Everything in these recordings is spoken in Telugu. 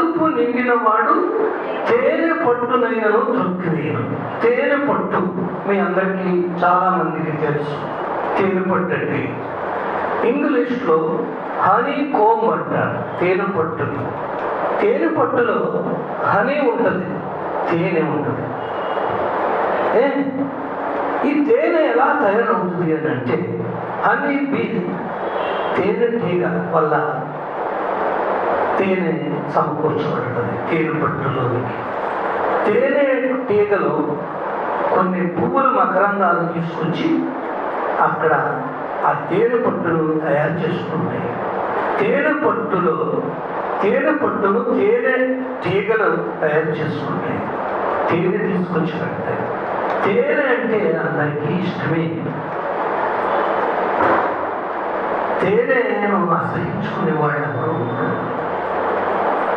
కడుపు నిండిన వాడు తేనె పట్టునైనను త్రొక్కివేయను. తేనె పట్టు మీ అందరికీ చాలా మందికి తెలుసు. తేనె పట్టు అంటే ఇంగ్లీష్లో హనీ కోమ్ అంటారు. తేనె పట్టుని. తేనె పట్టులో హనీ ఉంటుంది, తేనె ఉంటుంది. ఈ తేనె ఎలా తయారవుతుంది అని అంటే హనీ బీ, తేనె తీగ వల్ల తేనె సమకూర్చబడుతుంది తేనె పట్టులోనికి. తేనె తీగలో కొన్ని పువ్వులు మకరందాలు తీసుకొచ్చి అక్కడ ఆ తేనె పట్టును తయారు చేసుకుంటాయి. తేనె పట్టును తేనె తీగలు తయారు చేసుకుంటాయి. తేనె తీసుకొచ్చి పెడతాయి. తేనె అంటే అందరికీ ఇష్టమే. తేనెను అసహించుకునేవాళ్ళు ఎవరు ఉండరు.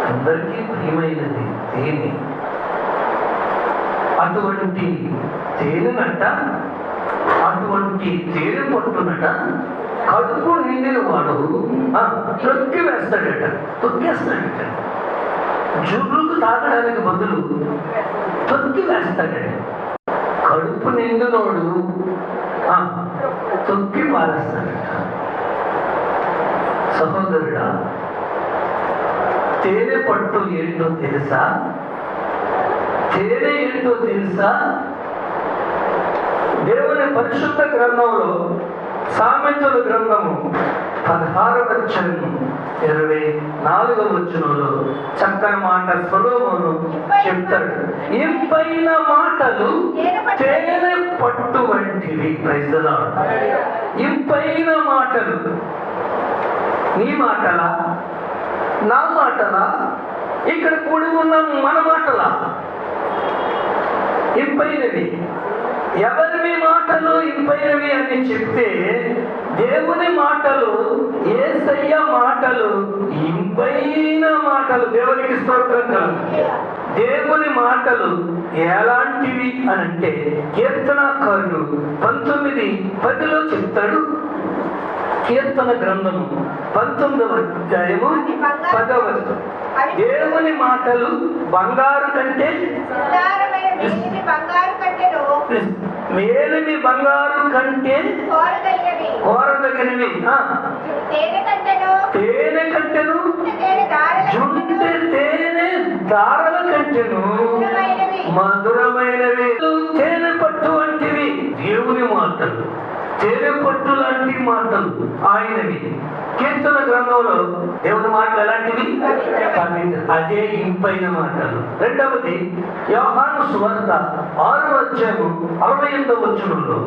అందరికీ ప్రియమైనది తేనె. అటువంటి తేనెనట, అటువంటి తేనె పట్టునట కడుపు నిండిన వాడు తొక్కి వేస్తాడట, తొక్కేస్తాడట. జుర్రుకు తాగడానికి బదులు తొక్కి వేస్తాడట. కడుపు నిండినోడు తొక్కి పారేస్తాడట. సహోదరుడా, తేనె పట్టు ఏంటో తెలుసా? తేనె ఏంటో తెలుసా? దేవుని పరిశుద్ధ గ్రంథంలో సామెతల గ్రంథము 16:24 చక్కని మాట సొలొమోను చెప్తాడు. ఇంపైన మాటలు తేనె పట్టు వంటివి. Praise the Lord. ఇంపైన మాటలు నీ మాటలా, నా మాటలా, ఇక్కడ కూడి ఉన్న మన మాటలా? ఇంపైనవి. ఎవరి మాటలు ఇంపైనవి అని చెప్తే దేవుని మాటలు, యేసయ్య మాటలు ఇంపైన మాటలు. దేవునికి స్తోత్రం కలుగు. దేవుని మాటలు ఎలాంటివి అని అంటే కీర్తనకారుడు 19:10 చెప్తాడు. కీర్తన గ్రంథము 19:10 దేవుని మాటలు బంగారు కంటే మేలిమి బంగారు కంటే కోరదగినవి. తేనె కంటెను, జుంటె తేనె దారల కంటెను మధురమైనవి. తేనె పట్టు వంటివి దేవుని మాటలు, తేనె పట్టు లాంటి మాటలు ఆయనవి. కీర్తన గ్రంథంలో దేవుని మాటలు ఎలాంటివి? అదే ఇంపైన మాటలు. రెండవది యోహాను సువార్త 6:68.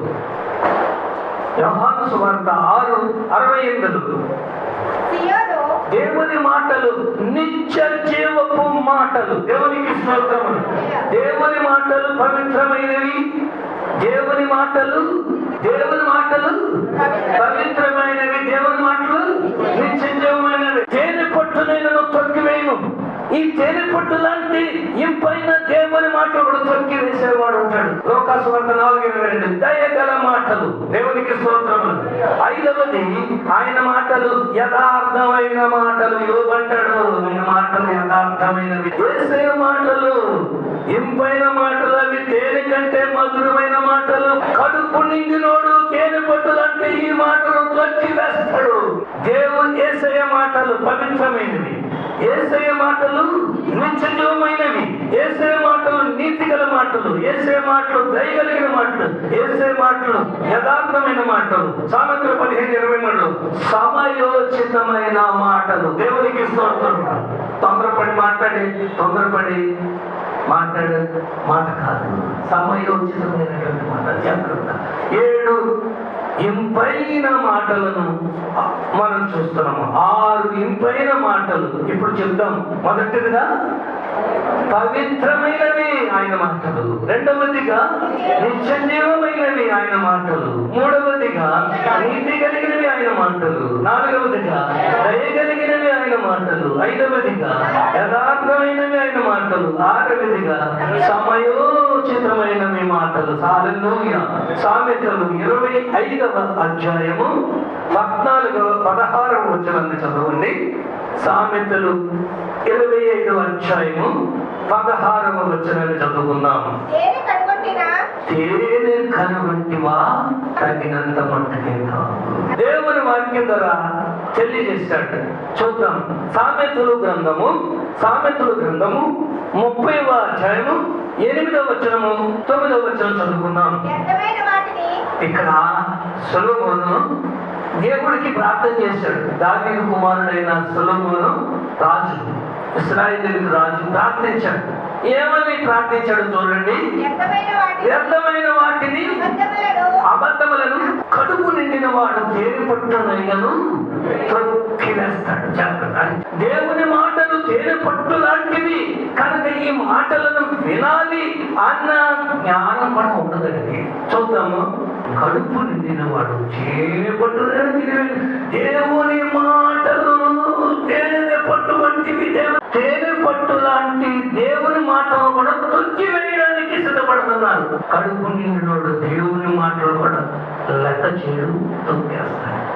యోహాను సువార్త 6:68 దేవుని మాటలు నిత్య జీవపు మాటలు. దేవునికి స్తోత్రములు. దేవుని మాటలు పవిత్రమైనవి. దేవుని మాటలు పవిత్రమైనవి. దేవుని మాటలు నిత్య జీవమైనవి. తేనె పట్టునైనా తొక్కివేయను. ఈ తేనె పట్టు లాంటి ఇంపైన దేవుని మాటలు కూడా తొక్కి వేసేవాడు ఉంటాడు. లోకాసువార్త 4:22 దయగల మాటలు. దేవునికి స్తోత్రములు. 5వది ఆయన మాటలు యథార్థమైన మాటలు. యోబంటాడు ఆయన మాటలు యథార్థమైనవి. యేసే మాటలు ఇంపైన మాటలు. అవి తేనె కంటే మధురమైన మాటలు. కడుపు నిండినోడు తేనె పట్టు లాంటి ఈ మాటలు తొక్కి వేస్తాడు. దేవుని యేసయ్య మాటలు పవిత్రమైనవి. యేసయ్య మాటలు నిత్యజీవమైనవి. యేసయ్య మాటలు నీతిగల మాటలు. యేసయ్య మాటలు దయగలిగిన మాటలు. యేసయ్య మాటలు యథార్థమైన మాటలు. సామెతలు 15:23 సమయోచితమైన మాటలు. దేవునికి స్తోత్రం. తొందరపడి మాట్లాడే మాట కాదు, సమయోచితమైనటువంటి మాట. జాగ్రత్త. 7 ఇంపైన మాటలను మనం చూస్తున్నాము. 6 ఇంపైన మాటలు ఇప్పుడు చెప్తాం. మొదటిదిగా పవిత్రమైనవి ఆయన మాటలు. రెండవదిగా నిత్యజీవమైనవి ఆయన మాటలు. మూడవదిగా నీతి కలిగినవి ఆయన మాటలు. నాలుగవదిగా దయగలిగినవి ఆయన మాటలు. ఐదవదిగా యథార్థమైనవి ఆయన మాటలు. ఆరవదిగా సమయోచితమైనవి మాటలు. హల్లెలూయా. సామెతలు 25వ అధ్యాయము 14-16 చదవండి. సామెతలు 25వ అధ్యాయము 16వ వచనాన్ని చదువుకుందాం. తేనె కనుగొంటివా తగినంత మట్టుకే దేవుని వాక్యం ద్వారా తెలియజేశాడు. చూద్దాం. సామెతల గ్రంథము 30వ అధ్యాయము 8వ వచనము 9వ వచనం చదువుకుందాం. ఇక్కడ సొలొమోను దేవుడికి ప్రార్థన చేశాడు. దావీదు కుమారుడైన సొలొమోను రాజు, ఇశ్రాయేలు రాజు ప్రార్థించాడు. ఏమని ప్రార్థించాడు చూడండి. వ్యర్థమైన వాటిని, అబద్ధములను కడుపు నిండిన వాడు తేనె పట్టునైనను తొక్కివేస్తాడు. జాగ్రత్త. దేవుని మాటలు తేనె పట్టు లాంటివి కనుక ఈ మాటలను వినాలి అన్న జ్ఞానం కూడా ఉండదండి. చూద్దాము. కడుపు నిండిన వాడు తేనె పట్టునైన దేవుని మాటలు తేనె పట్టు వంటివి. తేనె పట్టు లాంటి దేవుని మాటలు కూడా తొక్కి వేయడానికి సిద్ధపడుతున్నారు. కడుపు నిండినోడు దేవుని మాటలు కూడా లెక్క చేయడం తొక్కేస్తాడు.